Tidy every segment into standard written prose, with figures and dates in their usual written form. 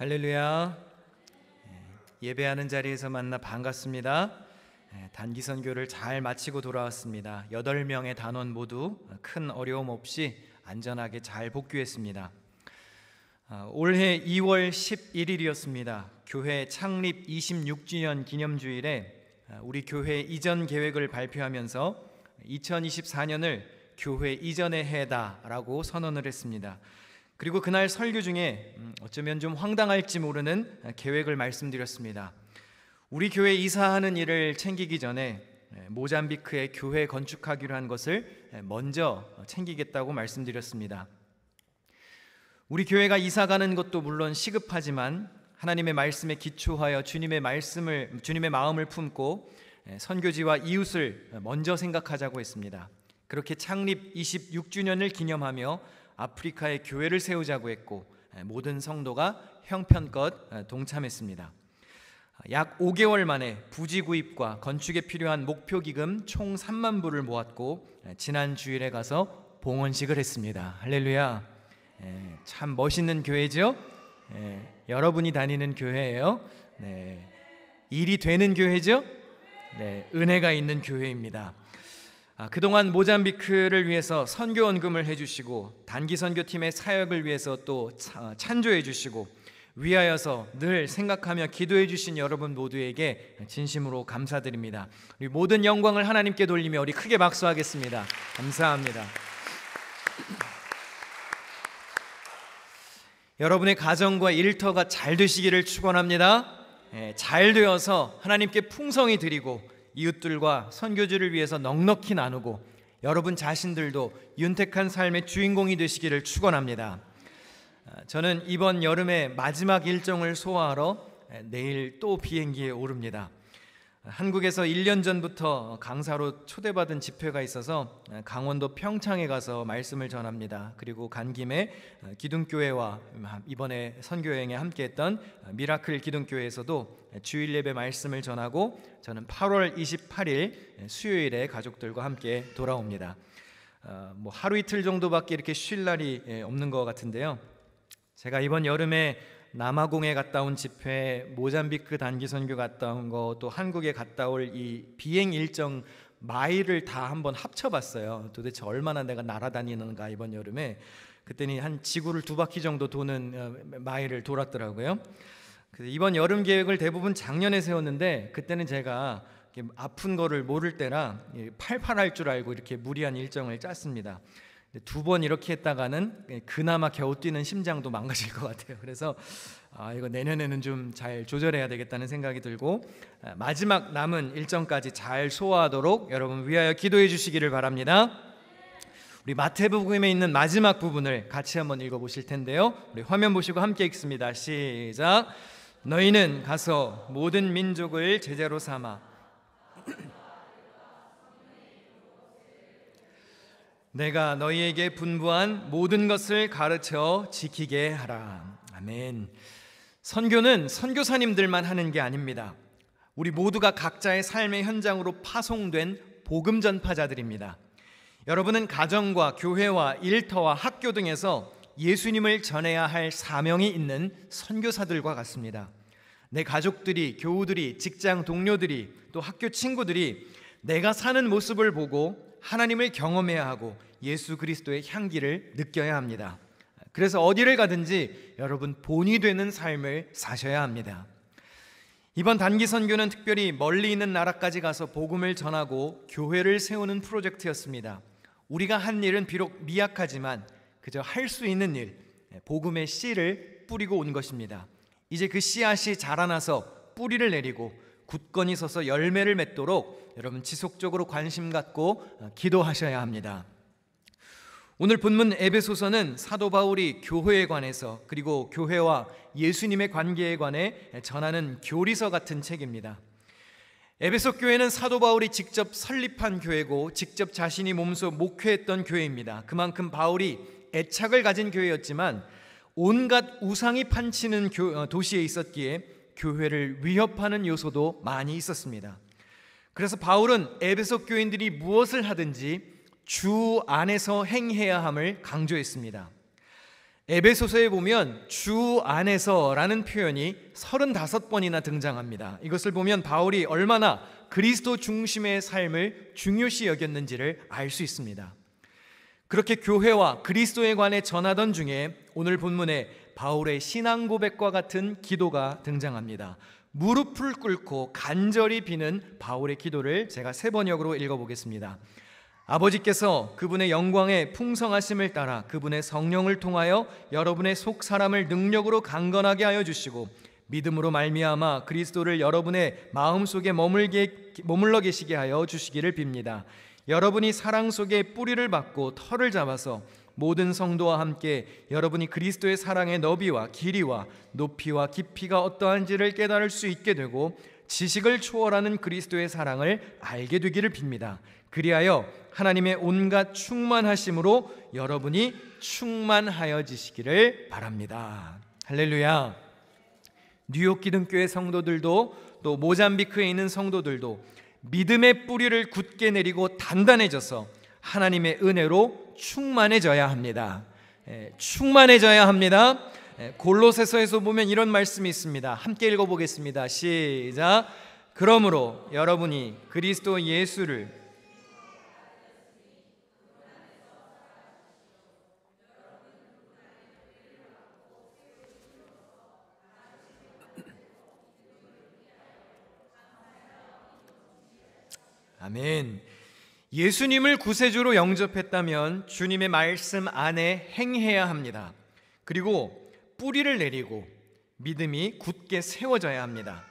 할렐루야. 예배하는 자리에서 만나 반갑습니다. 단기 선교를 잘 마치고 돌아왔습니다. 8명의 단원 모두 큰 어려움 없이 안전하게 잘 복귀했습니다. 올해 2월 11일이었습니다. 교회 창립 26주년 기념주일에 우리 교회 이전 계획을 발표하면서 2024년을 교회 이전의 해다라고 선언을 했습니다. 그리고 그날 설교 중에 어쩌면 좀 황당할지 모르는 계획을 말씀드렸습니다. 우리 교회 이사하는 일을 챙기기 전에 모잠비크에 교회 건축하기로 한 것을 먼저 챙기겠다고 말씀드렸습니다. 우리 교회가 이사가는 것도 물론 시급하지만 하나님의 말씀에 기초하여 주님의 마음을 품고 선교지와 이웃을 먼저 생각하자고 했습니다. 그렇게 창립 26주년을 기념하며 아프리카에 교회를 세우자고 했고 모든 성도가 형편껏 동참했습니다. 약 5개월 만에 부지 구입과 건축에 필요한 목표 기금 총 3만 불을 모았고 지난 주일에 가서 봉헌식을 했습니다. 할렐루야. 참 멋있는 교회죠. 여러분이 다니는 교회예요. 일이 되는 교회죠. 은혜가 있는 교회입니다. 그동안 모잠비크를 위해서 선교원금을 해주시고 단기 선교팀의 사역을 위해서 또 찬조해 주시고 위하여서 늘 생각하며 기도해 주신 여러분 모두에게 진심으로 감사드립니다. 우리 모든 영광을 하나님께 돌리며 우리 크게 박수하겠습니다. 감사합니다. 여러분의 가정과 일터가 잘 되시기를 축원합니다. 잘 되어서 하나님께 풍성히 드리고 이웃들과 선교지를 위해서 넉넉히 나누고 여러분 자신들도 윤택한 삶의 주인공이 되시기를 축원합니다. 저는 이번 여름의 마지막 일정을 소화하러 내일 또 비행기에 오릅니다. 한국에서 1년 전부터 강사로 초대받은 집회가 있어서 강원도 평창에 가서 말씀을 전합니다. 그리고 간 김에 기둥교회와 이번에 선교여행에 함께했던 미라클 기둥교회에서도 주일 예배 말씀을 전하고 저는 8월 28일 수요일에 가족들과 함께 돌아옵니다. 하루 이틀 정도밖에 이렇게 쉴 날이 없는 것 같은데요. 제가 이번 여름에 남아공에 갔다 온 집회, 모잠비크 단기 선교 갔다 온 거, 또 한국에 갔다 올 이 비행 일정 마일을 다 한번 합쳐봤어요. 도대체 얼마나 내가 날아다니는가 이번 여름에. 그랬더니 한 지구를 2바퀴 정도 도는 마일을 돌았더라고요. 이번 여름 계획을 대부분 작년에 세웠는데 그때는 제가 아픈 거를 모를 때라 팔팔할 줄 알고 이렇게 무리한 일정을 짰습니다. 2번 이렇게 했다가는 그나마 겨우 뛰는 심장도 망가질 것 같아요. 그래서 이거 내년에는 좀 잘 조절해야 되겠다는 생각이 들고 마지막 남은 일정까지 잘 소화하도록 여러분 위하여 기도해 주시기를 바랍니다. 우리 마태복음에 있는 마지막 부분을 같이 한번 읽어보실 텐데요. 우리 화면 보시고 함께 읽습니다. 시작. 너희는 가서 모든 민족을 제자로 삼아 내가 너희에게 분부한 모든 것을 가르쳐 지키게 하라. 아멘. 선교는 선교사님들만 하는 게 아닙니다. 우리 모두가 각자의 삶의 현장으로 파송된 복음 전파자들입니다. 여러분은 가정과 교회와 일터와 학교 등에서 예수님을 전해야 할 사명이 있는 선교사들과 같습니다. 내 가족들이, 교우들이, 직장 동료들이, 또 학교 친구들이 내가 사는 모습을 보고 하나님을 경험해야 하고 예수 그리스도의 향기를 느껴야 합니다. 그래서 어디를 가든지 여러분 본이 되는 삶을 사셔야 합니다. 이번 단기 선교는 특별히 멀리 있는 나라까지 가서 복음을 전하고 교회를 세우는 프로젝트였습니다. 우리가 한 일은 비록 미약하지만 그저 할 수 있는 일, 복음의 씨를 뿌리고 온 것입니다. 이제 그 씨앗이 자라나서 뿌리를 내리고 굳건히 서서 열매를 맺도록 여러분 지속적으로 관심 갖고 기도하셔야 합니다. 오늘 본문 에베소서는 사도 바울이 교회에 관해서 그리고 교회와 예수님의 관계에 관해 전하는 교리서 같은 책입니다. 에베소 교회는 사도 바울이 직접 설립한 교회고 직접 자신이 몸소 목회했던 교회입니다. 그만큼 바울이 애착을 가진 교회였지만 온갖 우상이 판치는 도시에 있었기에 교회를 위협하는 요소도 많이 있었습니다. 그래서 바울은 에베소 교인들이 무엇을 하든지 주 안에서 행해야 함을 강조했습니다. 에베소서에 보면 주 안에서라는 표현이 35번이나 등장합니다. 이것을 보면 바울이 얼마나 그리스도 중심의 삶을 중요시 여겼는지를 알 수 있습니다. 그렇게 교회와 그리스도에 관해 전하던 중에 오늘 본문에 바울의 신앙 고백과 같은 기도가 등장합니다. 무릎을 꿇고 간절히 비는 바울의 기도를 제가 세 번역으로 읽어보겠습니다. 아버지께서 그분의 영광의 풍성하심을 따라 그분의 성령을 통하여 여러분의 속 사람을 능력으로 강건하게 하여 주시고 믿음으로 말미암아 그리스도를 여러분의 마음속에 머물러 계시게 하여 주시기를 빕니다. 여러분이 사랑 속에 뿌리를 받고 털을 잡아서 모든 성도와 함께 여러분이 그리스도의 사랑의 너비와 길이와 높이와 깊이가 어떠한지를 깨달을 수 있게 되고 지식을 초월하는 그리스도의 사랑을 알게 되기를 빕니다. 그리하여 하나님의 온갖 충만하심으로 여러분이 충만하여지시기를 바랍니다. 할렐루야. 뉴욕 기둥교회 성도들도 또 모잠비크에 있는 성도들도 믿음의 뿌리를 굳게 내리고 단단해져서 하나님의 은혜로 충만해져야 합니다. 충만해져야 합니다. 골로새서에서 보면 이런 말씀이 있습니다. 함께 읽어보겠습니다. 시작. 그러므로 여러분이 그리스도 예수를 아멘. 예수님을 구세주로 영접했다면 주님의 말씀 안에 행해야 합니다. 그리고 뿌리를 내리고 믿음이 굳게 세워져야 합니다.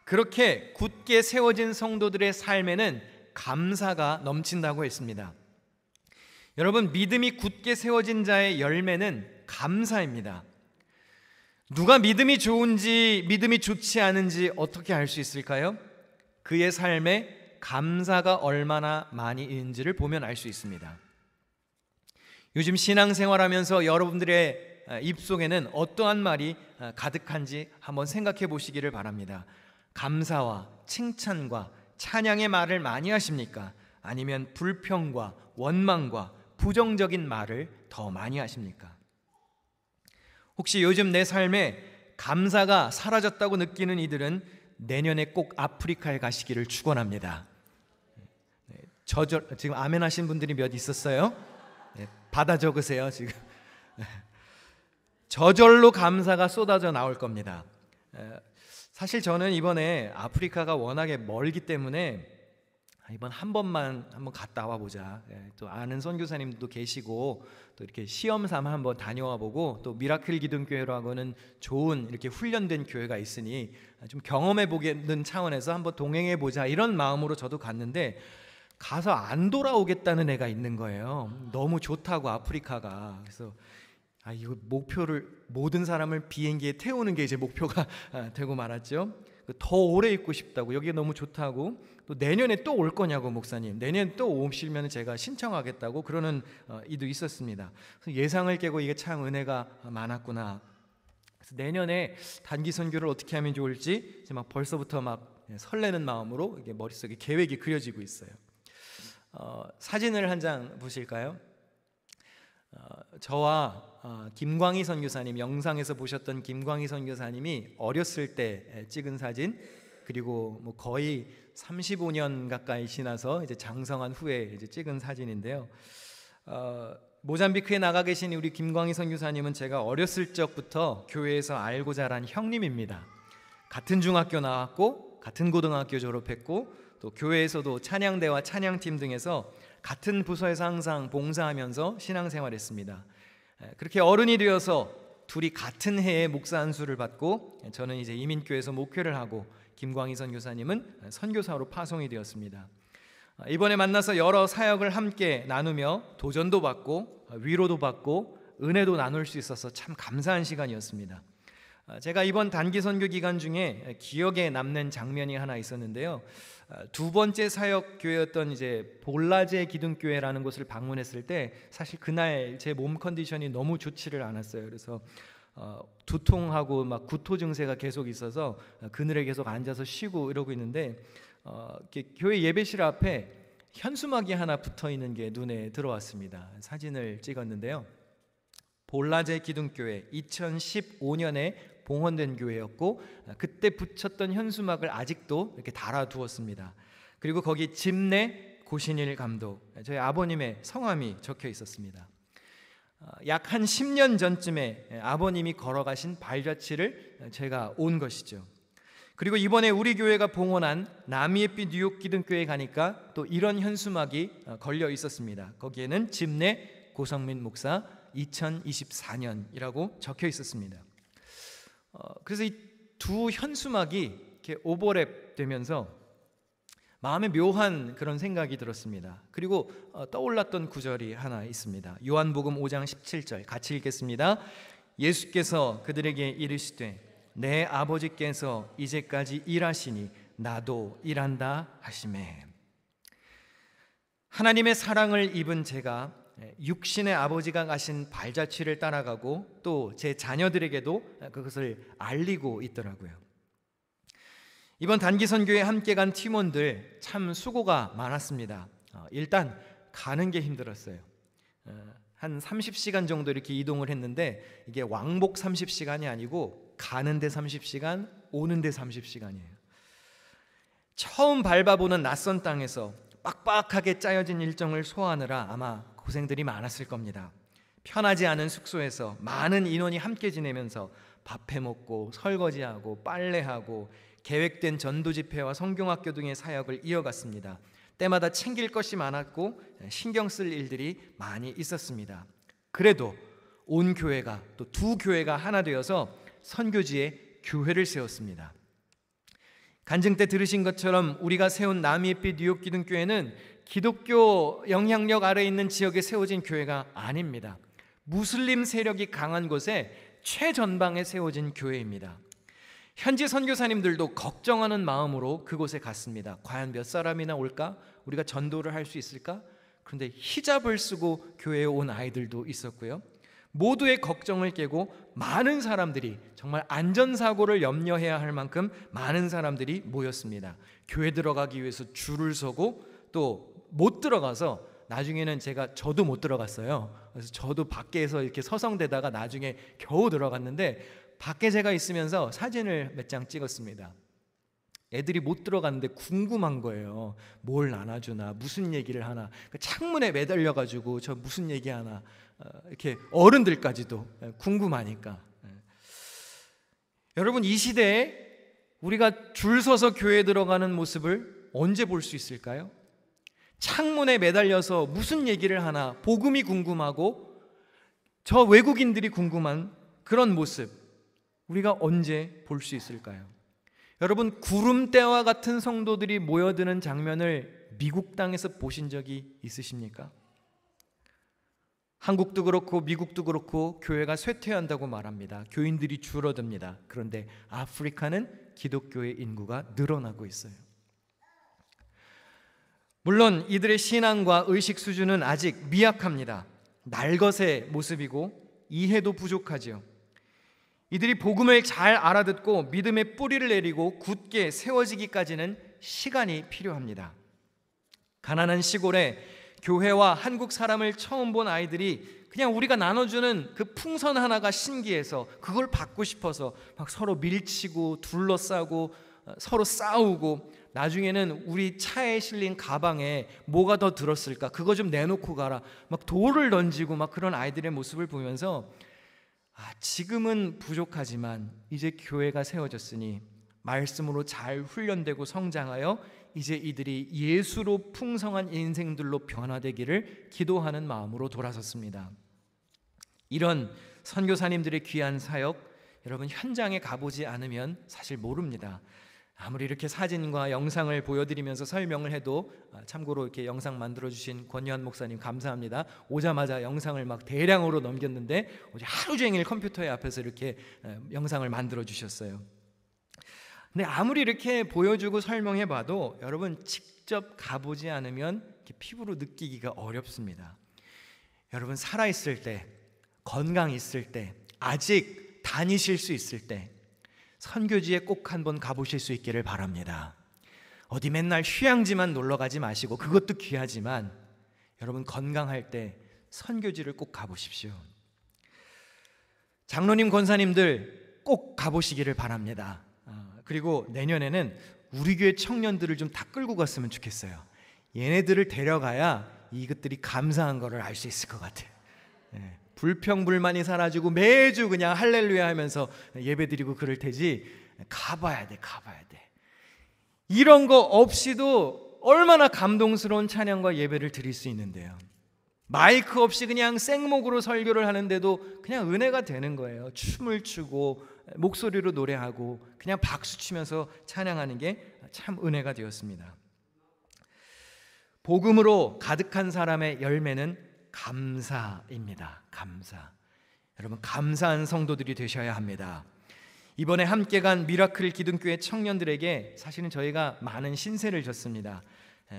그렇게 굳게 세워진 성도들의 삶에는 감사가 넘친다고 했습니다. 여러분, 믿음이 굳게 세워진 자의 열매는 감사입니다. 누가 믿음이 좋은지 믿음이 좋지 않은지 어떻게 알 수 있을까요? 그의 삶에 감사가 얼마나 많이 있는지를 보면 알 수 있습니다. 요즘 신앙생활하면서 여러분들의 입속에는 어떠한 말이 가득한지 한번 생각해 보시기를 바랍니다. 감사와 칭찬과 찬양의 말을 많이 하십니까? 아니면 불평과 원망과 부정적인 말을 더 많이 하십니까? 혹시 요즘 내 삶에 감사가 사라졌다고 느끼는 이들은 내년에 꼭 아프리카에 가시기를 축원합니다. 지금 아멘 하신 분들이 몇 있었어요? 받아 적으세요. 지금 저절로 감사가 쏟아져 나올 겁니다. 사실 저는 이번에 아프리카가 워낙에 멀기 때문에 이번 한 번만 한번 갔다 와 보자. 또 아는 선교사님도 계시고 또 이렇게 시험 삼아 한번 다녀와 보고 또 미라클 기둥교회라고는 좋은 이렇게 훈련된 교회가 있으니 좀 경험해 보겠는 차원에서 한번 동행해 보자 이런 마음으로 저도 갔는데 가서 안 돌아오겠다는 애가 있는 거예요. 너무 좋다고 아프리카가. 그래서 이거 목표를 모든 사람을 비행기에 태우는 게 이제 목표가 되고 말았죠. 더 오래 있고 싶다고, 여기가 너무 좋다고, 또 내년에 또 올 거냐고 목사님, 내년 또 오시면 제가 신청하겠다고 그러는 이도 있었습니다. 그래서 예상을 깨고 이게 참 은혜가 많았구나. 그래서 내년에 단기 선교를 어떻게 하면 좋을지 이제 막 벌써부터 막 설레는 마음으로 이게 머릿속에 계획이 그려지고 있어요. 사진을 한 장 보실까요? 저와 김광희 선교사님, 영상에서 보셨던 김광희 선교사님이 어렸을 때 찍은 사진, 그리고 뭐 거의 35년 가까이 지나서 이제 장성한 후에 이제 찍은 사진인데요. 모잠비크에 나가 계신 우리 김광희 선교사님은 제가 어렸을 적부터 교회에서 알고 자란 형님입니다. 같은 중학교 나왔고 같은 고등학교 졸업했고 또 교회에서도 찬양대와 찬양팀 등에서 같은 부서에서 항상 봉사하면서 신앙생활했습니다. 그렇게 어른이 되어서 둘이 같은 해에 목사 안수를 받고 저는 이제 이민교회에서 목회를 하고 김광희 선교사님은 선교사로 파송이 되었습니다. 이번에 만나서 여러 사역을 함께 나누며 도전도 받고 위로도 받고 은혜도 나눌 수 있어서 참 감사한 시간이었습니다. 제가 이번 단기 선교 기간 중에 기억에 남는 장면이 하나 있었는데요. 두 번째 사역 교회였던 이제 볼라제 기둥교회라는 곳을 방문했을 때 사실 그날 제 몸 컨디션이 너무 좋지를 않았어요. 그래서 두통하고 막 구토 증세가 계속 있어서 그늘에 계속 앉아서 쉬고 이러고 있는데 교회 예배실 앞에 현수막이 하나 붙어 있는 게 눈에 들어왔습니다. 사진을 찍었는데요. 볼라제 기둥교회 2015년에 봉헌된 교회였고, 그때 붙였던 현수막을 아직도 이렇게 달아두었습니다. 그리고 거기 집내 고신일 감독, 저희 아버님의 성함이 적혀 있었습니다. 약 한 10년 전쯤에 아버님이 걸어가신 발자취를 제가 온 것이죠. 그리고 이번에 우리 교회가 봉헌한 나미에피 뉴욕 기둥교회 가니까 또 이런 현수막이 걸려 있었습니다. 거기에는 집내 고성민 목사 2024년이라고 적혀 있었습니다. 그래서 이 두 현수막이 이렇게 오버랩 되면서 마음에 묘한 그런 생각이 들었습니다. 그리고 떠올랐던 구절이 하나 있습니다. 요한복음 5장 17절 같이 읽겠습니다. 예수께서 그들에게 이르시되 내 아버지께서 이제까지 일하시니 나도 일한다 하시매. 하나님의 사랑을 입은 제가 육신의 아버지가 가신 발자취를 따라가고 또 제 자녀들에게도 그것을 알리고 있더라고요. 이번 단기 선교에 함께 간 팀원들 참 수고가 많았습니다. 일단 가는 게 힘들었어요. 한 30시간 정도 이렇게 이동을 했는데 이게 왕복 30시간이 아니고 가는데 30시간, 오는데 30시간이에요. 처음 밟아보는 낯선 땅에서 빡빡하게 짜여진 일정을 소화하느라 아마 고생들이 많았을 겁니다. 편하지 않은 숙소에서 많은 인원이 함께 지내면서 밥해 먹고 설거지하고 빨래하고 계획된 전도 집회와 성경학교 등의 사역을 이어갔습니다. 때마다 챙길 것이 많았고 신경 쓸 일들이 많이 있었습니다. 그래도 온 교회가 또 두 교회가 하나 되어서 선교지에 교회를 세웠습니다. 간증 때 들으신 것처럼 우리가 세운 나미에피 뉴욕 기둥교회는 기독교 영향력 아래에 있는 지역에 세워진 교회가 아닙니다. 무슬림 세력이 강한 곳에 최전방에 세워진 교회입니다. 현지 선교사님들도 걱정하는 마음으로 그곳에 갔습니다. 과연 몇 사람이나 올까? 우리가 전도를 할 수 있을까? 그런데 히잡을 쓰고 교회에 온 아이들도 있었고요. 모두의 걱정을 깨고 많은 사람들이 정말 안전사고를 염려해야 할 만큼 많은 사람들이 모였습니다. 교회 들어가기 위해서 줄을 서고 또 못 들어가서 나중에는 저도 못 들어갔어요. 그래서 저도 밖에서 이렇게 서성대다가 나중에 겨우 들어갔는데 밖에 제가 있으면서 사진을 몇 장 찍었습니다. 애들이 못 들어갔는데 궁금한 거예요. 뭘 나눠주나, 무슨 얘기를 하나. 창문에 매달려가지고 저 무슨 얘기하나, 이렇게 어른들까지도 궁금하니까. 여러분, 이 시대에 우리가 줄 서서 교회에 들어가는 모습을 언제 볼 수 있을까요? 창문에 매달려서 무슨 얘기를 하나, 복음이 궁금하고 저 외국인들이 궁금한 그런 모습, 우리가 언제 볼 수 있을까요? 여러분, 구름대와 같은 성도들이 모여드는 장면을 미국 땅에서 보신 적이 있으십니까? 한국도 그렇고 미국도 그렇고 교회가 쇠퇴한다고 말합니다. 교인들이 줄어듭니다. 그런데 아프리카는 기독교의 인구가 늘어나고 있어요. 물론 이들의 신앙과 의식 수준은 아직 미약합니다. 날것의 모습이고 이해도 부족하지요. 이들이 복음을 잘 알아듣고 믿음의 뿌리를 내리고 굳게 세워지기까지는 시간이 필요합니다. 가난한 시골에 교회와 한국 사람을 처음 본 아이들이 그냥 우리가 나눠주는 그 풍선 하나가 신기해서 그걸 받고 싶어서 막 서로 밀치고 둘러싸고 서로 싸우고, 나중에는 우리 차에 실린 가방에 뭐가 더 들었을까, 그거 좀 내놓고 가라, 막 돌을 던지고 막 그런 아이들의 모습을 보면서 지금은 부족하지만 이제 교회가 세워졌으니 말씀으로 잘 훈련되고 성장하여 이제 이들이 예수로 풍성한 인생들로 변화되기를 기도하는 마음으로 돌아섰습니다. 이런 선교사님들의 귀한 사역, 여러분 현장에 가보지 않으면 사실 모릅니다. 아무리 이렇게 사진과 영상을 보여드리면서 설명을 해도, 참고로 이렇게 영상 만들어주신 권유한 목사님 감사합니다. 오자마자 영상을 막 대량으로 넘겼는데 어제 하루 종일 컴퓨터의 앞에서 이렇게 영상을 만들어주셨어요. 근데 아무리 이렇게 보여주고 설명해봐도 여러분 직접 가보지 않으면 이렇게 피부로 느끼기가 어렵습니다. 여러분, 살아있을 때, 건강 있을 때, 아직 다니실 수 있을 때 선교지에 꼭 한번 가보실 수 있기를 바랍니다. 어디 맨날 휴양지만 놀러 가지 마시고, 그것도 귀하지만 여러분 건강할 때 선교지를 꼭 가보십시오. 장로님, 권사님들 꼭 가보시기를 바랍니다. 그리고 내년에는 우리 교회 청년들을 좀 다 끌고 갔으면 좋겠어요. 얘네들을 데려가야 이것들이 감사한 거를 알 수 있을 것 같아요. 불평불만이 사라지고 매주 그냥 할렐루야 하면서 예배드리고 그럴 테지, 가봐야 돼. 이런 거 없이도 얼마나 감동스러운 찬양과 예배를 드릴 수 있는데요. 마이크 없이 그냥 생목으로 설교를 하는데도 그냥 은혜가 되는 거예요. 춤을 추고 목소리로 노래하고 그냥 박수 치면서 찬양하는 게 참 은혜가 되었습니다. 복음으로 가득한 사람의 열매는 감사입니다. 감사. 여러분, 감사한 성도들이 되셔야 합니다. 이번에 함께 간 미라클 기둥교회 청년들에게 사실은 저희가 많은 신세를 졌습니다.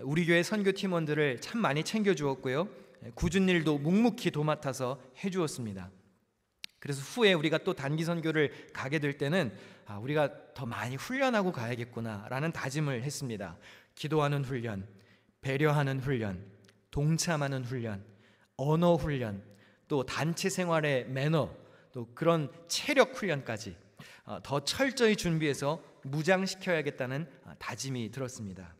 우리 교회 선교 팀원들을 참 많이 챙겨주었고요, 굳은 일도 묵묵히 도맡아서 해주었습니다. 그래서 후에 우리가 또 단기 선교를 가게 될 때는 우리가 더 많이 훈련하고 가야겠구나라는 다짐을 했습니다. 기도하는 훈련, 배려하는 훈련, 동참하는 훈련, 언어 훈련, 또 단체 생활의 매너, 또 그런 체력 훈련까지 더 철저히 준비해서 무장시켜야겠다는 다짐이 들었습니다.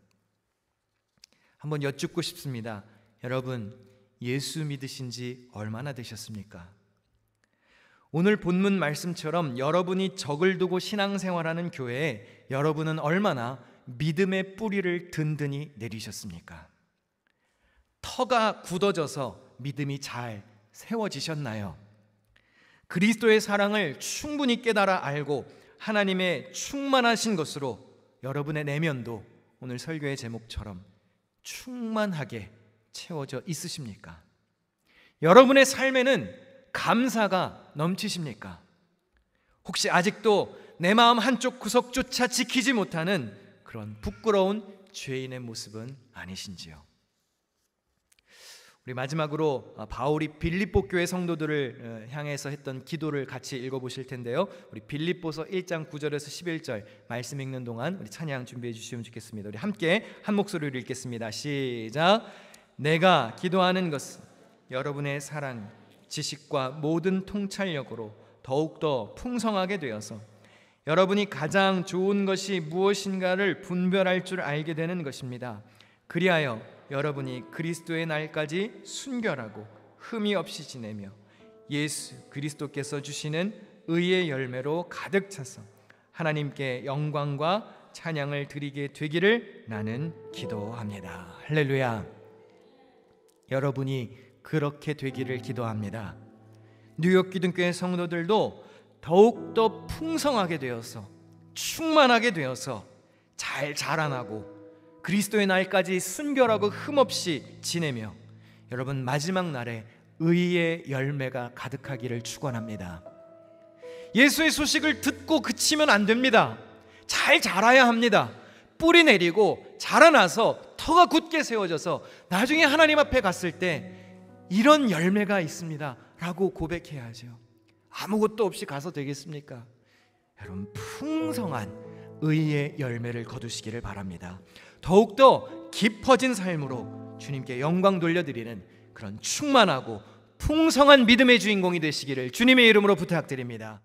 한번 여쭙고 싶습니다. 여러분, 예수 믿으신 지 얼마나 되셨습니까? 오늘 본문 말씀처럼 여러분이 적을 두고 신앙생활하는 교회에 여러분은 얼마나 믿음의 뿌리를 든든히 내리셨습니까? 터가 굳어져서 믿음이 잘 세워지셨나요? 그리스도의 사랑을 충분히 깨달아 알고 하나님의 충만하신 것으로 여러분의 내면도 오늘 설교의 제목처럼 충만하게 채워져 있으십니까? 여러분의 삶에는 감사가 넘치십니까? 혹시 아직도 내 마음 한쪽 구석조차 지키지 못하는 그런 부끄러운 죄인의 모습은 아니신지요? 우리 마지막으로 바울이 빌립보 교회 성도들을 향해서 했던 기도를 같이 읽어보실 텐데요, 우리 빌립보서 1장 9절에서 11절 말씀 읽는 동안 우리 찬양 준비해 주시면 좋겠습니다. 우리 함께 한 목소리로 읽겠습니다. 시작. 내가 기도하는 것은 여러분의 사랑, 지식과 모든 통찰력으로 더욱더 풍성하게 되어서 여러분이 가장 좋은 것이 무엇인가를 분별할 줄 알게 되는 것입니다. 그리하여 여러분이 그리스도의 날까지 순결하고 흠이 없이 지내며 예수 그리스도께서 주시는 의의 열매로 가득 차서 하나님께 영광과 찬양을 드리게 되기를 나는 기도합니다. 할렐루야. 여러분이 그렇게 되기를 기도합니다. 뉴욕 기둥교회 성도들도 더욱더 풍성하게 되어서 충만하게 되어서 잘 자라나고 그리스도의 날까지 순결하고 흠없이 지내며 여러분 마지막 날에 의의 열매가 가득하기를 축원합니다. 예수의 소식을 듣고 그치면 안 됩니다. 잘 자라야 합니다. 뿌리 내리고 자라나서 터가 굳게 세워져서 나중에 하나님 앞에 갔을 때 이런 열매가 있습니다 라고 고백해야죠. 아무것도 없이 가서 되겠습니까? 여러분, 풍성한 의의 열매를 거두시기를 바랍니다. 더욱더 깊어진 삶으로 주님께 영광 돌려드리는 그런 충만하고 풍성한 믿음의 주인공이 되시기를 주님의 이름으로 부탁드립니다.